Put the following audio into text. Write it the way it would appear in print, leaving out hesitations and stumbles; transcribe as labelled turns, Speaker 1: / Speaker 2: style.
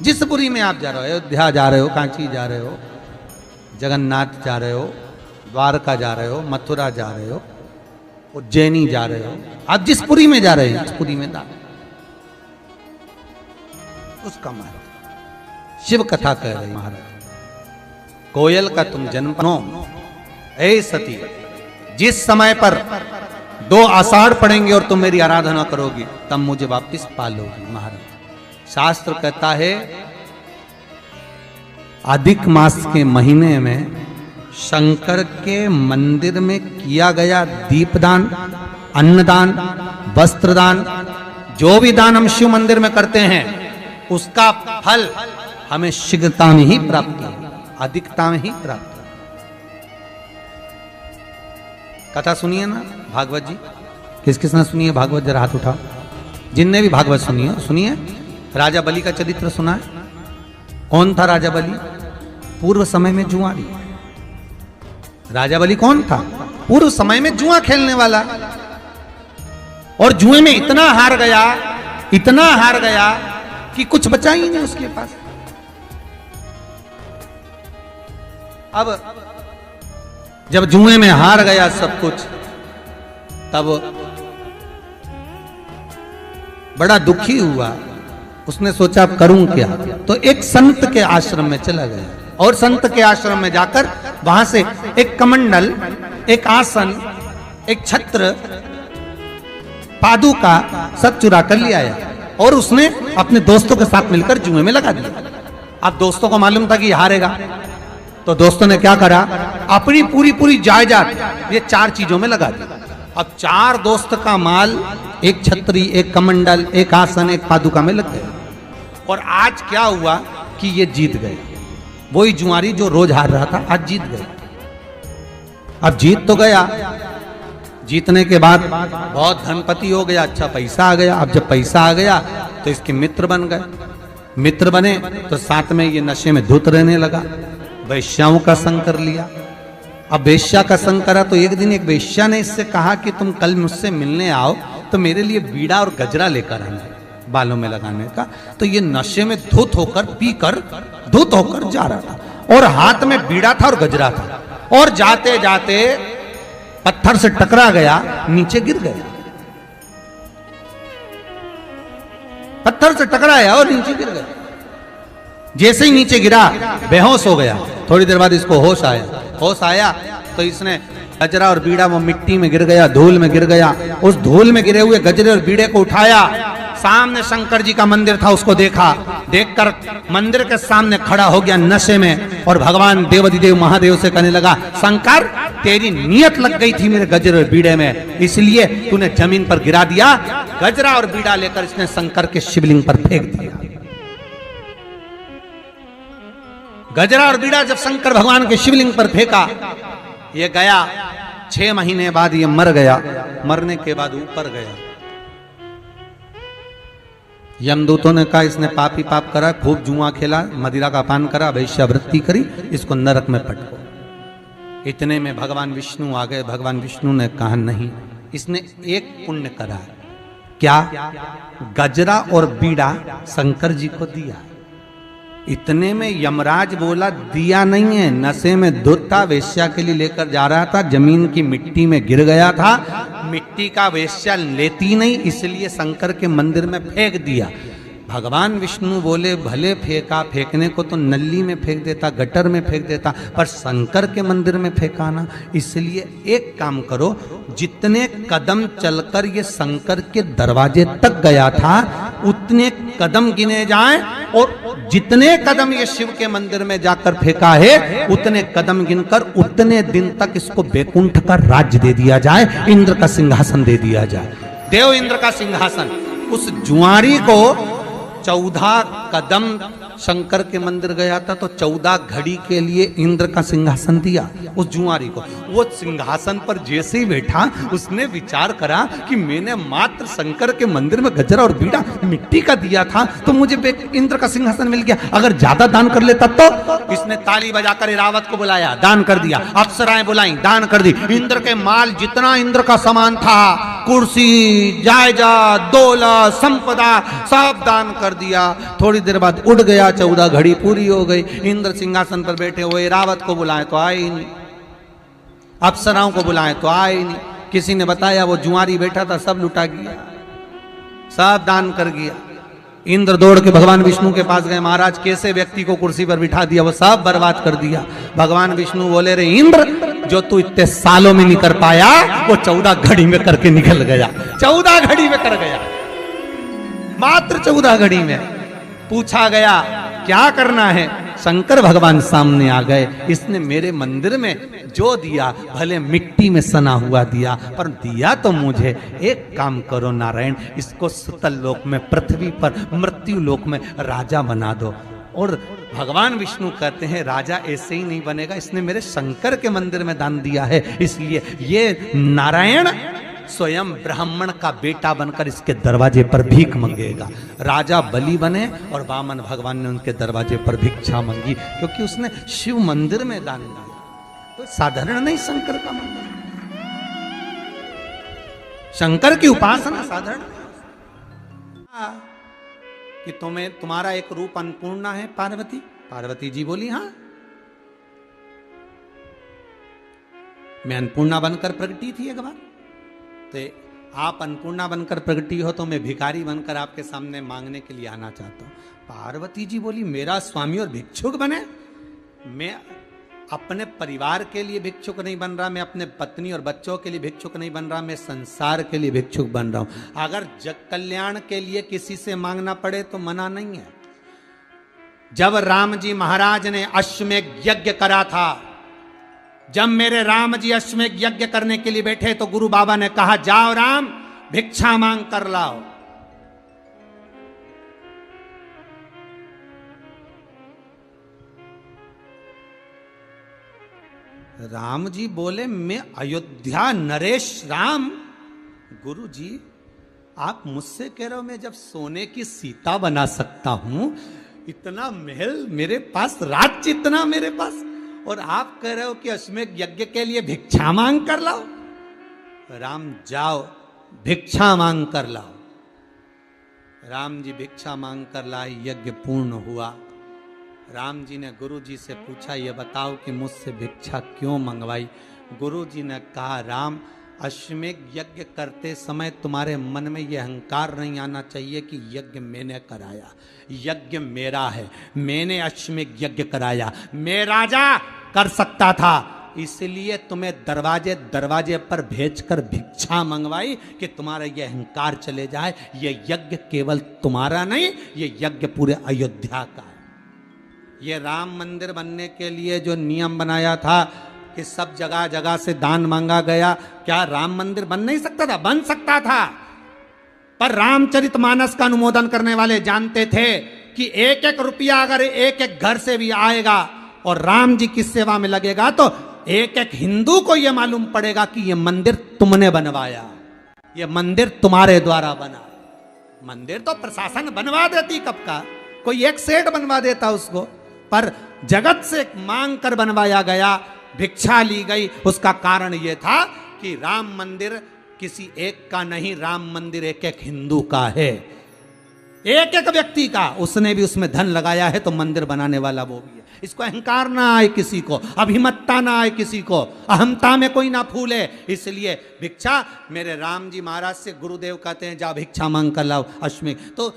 Speaker 1: जिस पुरी में आप जा रहे हो, अयोध्या जा रहे हो, कांची जा रहे हो, जगन्नाथ जा रहे हो, द्वारका जा रहे हो, मथुरा जा रहे हो, उज्जैनी जा रहे हो, आप जिस पुरी में जा रहे हैं उस पुरी में दान, उसका महत्व शिव कथा कह रहे महाराज। कोयल का तुम जन्म नो, ऐ सती, जिस समय पर 2 आषाढ़ पड़ेंगे और तुम मेरी आराधना करोगी तब मुझे वापस पालोगी। महाराज शास्त्र कहता है अधिक मास के महीने में शंकर के मंदिर में किया गया दीपदान, अन्नदान, वस्त्रदान, जो भी दान हम शिव मंदिर में करते हैं उसका फल हमें शीघ्रता में ही प्राप्त है, अधिकता में ही प्राप्त है। कथा सुनिए ना भागवत जी, किस किसने सुनी है भागवत? जरा हाथ उठाओ जिनने भी भागवत सुनी है। सुनिए, राजा बलि का चरित्र सुना है? कौन था राजा बलि? पूर्व समय में जुआरी। राजा बलि कौन था? पूर्व समय में जुआ खेलने वाला, और जुए में इतना हार गया, इतना हार गया कि कुछ बचा ही नहीं उसके पास। अब जब जुए में हार गया सब कुछ, तब बड़ा दुखी हुआ। उसने सोचा करूं क्या, तो एक संत के आश्रम में चला गया, और संत के आश्रम में जाकर वहां से एक कमंडल, एक आसन, एक छत्र, पादुका सब चुरा कर ले आया, और उसने अपने दोस्तों के साथ मिलकर जुए में लगा दिया। अब दोस्तों को मालूम था कि ये हारेगा, तो दोस्तों ने क्या करा, अपनी पूरी जायदाद ये 4 चीजों में लगा दी। अब 4 दोस्त का माल एक छतरी, एक कमंडल, एक आसन, एक पादुका में लग गया। और आज क्या हुआ कि ये जीत गए। वही जुआरी जो रोज हार रहा था आज जीत गए। अब जीत तो गया, जीतने के बाद बहुत धनपति हो गया, अच्छा पैसा आ गया। अब जब पैसा आ गया तो इसके मित्र बन गए। मित्र बने तो साथ में ये नशे में धुत रहने लगा, वैश्याओं का संग कर लिया। अब वेश्या का संग करा तो एक दिन एक वेश्या ने इससे कहा कि तुम कल मुझसे मिलने आओ तो मेरे लिए बीड़ा और गजरा लेकर आना बालों में लगाने का। तो ये नशे में धुत होकर, पीकर धुत होकर जा रहा था, और हाथ में बीड़ा था और गजरा था, और जाते जाते पत्थर से टकरा गया, नीचे गिर गया। पत्थर से टकराया और नीचे गिर गया। जैसे ही नीचे गिरा बेहोश हो गया। थोड़ी देर बाद इसको होश आया। होश आया तो इसने गजरा और बीड़ा वो मिट्टी में गिर गया, धूल में गिर गया। उस धूल में गिरे हुए गजरे और बीड़े को उठाया, सामने शंकर जी का मंदिर था उसको देखा, देखकर मंदिर के सामने खड़ा हो गया नशे में, और भगवान देवाधिदेव महादेव से कहने लगा, शंकर तेरी नियत लग गई थी मेरे गजरे और बीड़े में, इसलिए तूने जमीन पर गिरा दिया। गजरा और बीड़ा लेकर इसने शंकर के शिवलिंग पर फेंक दिया। गजरा और बीड़ा जब शंकर भगवान के शिवलिंग पर फेंका, ये गया। 6 महीने बाद ये मर गया। मरने के बाद ऊपर गया। यमदूतों ने कहा इसने पाप ही पाप करा, खूब जुआ खेला, मदिरा का पान करा, वैश्यावृत्ति करी, इसको नरक में पटको। इतने में भगवान विष्णु आ गए। भगवान विष्णु ने कहा नहीं, इसने एक पुण्य करा। क्या? गजरा और बीड़ा शंकर जी को दिया। इतने में यमराज बोला दिया नहीं है, नशे में धुत था, वेश्या के लिए लेकर जा रहा था, जमीन की मिट्टी में गिर गया था, मिट्टी का वेश्या लेती नहीं, इसलिए शंकर के मंदिर में फेंक दिया। भगवान विष्णु बोले भले फेंका, फेंकने को तो नली में फेंक देता, गटर में फेंक देता, पर शंकर के मंदिर में फेंकाना, इसलिए एक काम करो, जितने कदम चलकर ये शंकर के दरवाजे तक गया था उतने कदम गिने जाएं, और जितने कदम ये शिव के मंदिर में जाकर फेंका है उतने कदम गिनकर उतने दिन तक इसको बैकुंठ का राज्य दे दिया जाए, इंद्र का सिंहासन दे दिया जाए, देव इंद्र का सिंहासन। उस जुआरी को 14 कदम शंकर के मंदिर गया था तो 14 घड़ी के लिए इंद्र का सिंहासन दिया उस जुआरी को। वो सिंहासन पर जैसे ही बैठा उसने विचार करा कि मैंने मात्र शंकर के मंदिर में गजरा और बीड़ा मिट्टी का दिया था तो मुझे इंद्र का सिंहासन मिल गया, अगर ज्यादा दान कर लेता तो। इसने ताली बजाकर इरावत को बुलाया, दान कर दिया, अप्सराएं बुलाई, दान कर दी। इंद्र के माल जितना इंद्र का सामान था कुर्सी, जायदाद, दौलत, संपदा सब दान कर दिया। थोड़ी देर बाद उड़ गया, 14 घड़ी पूरी हो गई। इंद्र सिंहासन पर बैठे हुए, रावत को बुलाए तो आए ही नहीं, अप्सराओं को बुलाए तो आए ही नहीं। किसी ने बताया वो जुआरी बैठा था, सब लुटा गया, सब दान कर गया। इंद्र दौड़ के भगवान विष्णु के पास गए, महाराज कैसे व्यक्ति को कुर्सी पर बिठा दिया, वो सब बर्बाद कर दिया। भगवान विष्णु बोले, रे इंद्र, जो तू इतने सालों में नहीं कर पाया वो 14 घड़ी में करके निकल गया। 14 घड़ी में कर गया, मात्र 14 घड़ी में। पूछा गया क्या करना है, शंकर भगवान सामने आ गए। इसने मेरे मंदिर में जो दिया, भले मिट्टी में सना हुआ दिया, पर दिया तो मुझे। एक काम करो नारायण, इसको सुतल लोक में, पृथ्वी पर मृत्यु लोक में राजा बना दो। और भगवान विष्णु कहते हैं राजा ऐसे ही नहीं बनेगा, इसने मेरे शंकर के मंदिर में दान दिया है, इसलिए ये नारायण स्वयं ब्राह्मण का बेटा बनकर इसके दरवाजे पर भीख मांगेगा। राजा बलि बने और वामन भगवान ने उनके दरवाजे पर भिक्षा मांगी, क्योंकि उसने शिव मंदिर में दान दिया। तो साधारण नहीं शंकर का मंदिर, शंकर की उपासना साधारण कि तुम्हारा एक रूप अन्नपूर्णा है पार्वती। पार्वती जी बोली हाँ, मैं अन्नपूर्णा बनकर प्रगटी थी एक बार। तो आप अन्नपूर्णा बनकर प्रगटी हो तो मैं भिखारी बनकर आपके सामने मांगने के लिए आना चाहता हूं। पार्वती जी बोली मेरा स्वामी और भिक्षुक बने? मैं अपने परिवार के लिए भिक्षुक नहीं बन रहा, मैं अपने पत्नी और बच्चों के लिए भिक्षुक नहीं बन रहा, मैं संसार के लिए भिक्षुक बन रहा हूं। अगर जग कल्याण के लिए किसी से मांगना पड़े तो मना नहीं है। जब राम जी महाराज ने अश्वमेध यज्ञ करा था, जब मेरे राम जी अश्वमेध यज्ञ करने के लिए बैठे तो गुरु बाबा ने कहा जाओ राम भिक्षा मांग कर लाओ। राम जी बोले मैं अयोध्या नरेश राम। गुरु जी आप मुझसे कह रहे हो मैं जब सोने की सीता बना सकता हूं, इतना महल मेरे पास, राज्य इतना मेरे पास, और आप कह रहे हो कि अश्वमेध यज्ञ के लिए भिक्षा मांग कर लाओ। राम जाओ भिक्षा मांग कर लाओ। राम जी भिक्षा मांग कर लाए, यज्ञ पूर्ण हुआ। राम जी ने गुरु जी से पूछा ये बताओ कि मुझसे भिक्षा क्यों मंगवाई? गुरु जी ने कहा राम अश्वमेध यज्ञ करते समय तुम्हारे मन में यह अहंकार नहीं आना चाहिए कि यज्ञ मैंने कराया, यज्ञ मेरा है, मैंने अश्वमेध यज्ञ कराया, मैं राजा कर सकता था, इसलिए तुम्हें दरवाजे दरवाजे पर भेजकर भिक्षा मंगवाई कि तुम्हारा यह अहंकार चले जाए। यह यज्ञ केवल तुम्हारा नहीं, यह यज्ञ पूरे अयोध्या का है। ये राम मंदिर बनने के लिए जो नियम बनाया था कि सब जगह जगह से दान मांगा गया, क्या राम मंदिर बन नहीं सकता था? बन सकता था, पर रामचरितमानस का अनुमोदन करने वाले जानते थे कि एक एक रुपया अगर एक एक घर से भी आएगा और राम जी की सेवा में लगेगा तो एक एक हिंदू को यह मालूम पड़ेगा कि यह मंदिर तुमने बनवाया, यह मंदिर तुम्हारे द्वारा बना। मंदिर तो प्रशासन बनवा देती कब का, कोई एक सेठ बनवा देता उसको, पर जगत से मांग कर बनवाया गया, भिक्षा ली गई। उसका कारण यह था कि राम मंदिर किसी एक का नहीं, राम मंदिर एक एक हिंदू का है, एक एक व्यक्ति का। उसने भी उसमें धन लगाया है तो मंदिर बनाने वाला वो भी है। इसको अहंकार ना आए किसी को, अभिमतता ना आए किसी को, अहमता में कोई ना फूले। इसलिए भिक्षा मेरे राम जी महाराज से गुरुदेव कहते हैं जा भिक्षा मांग कर लाओ अश्वमेध। तो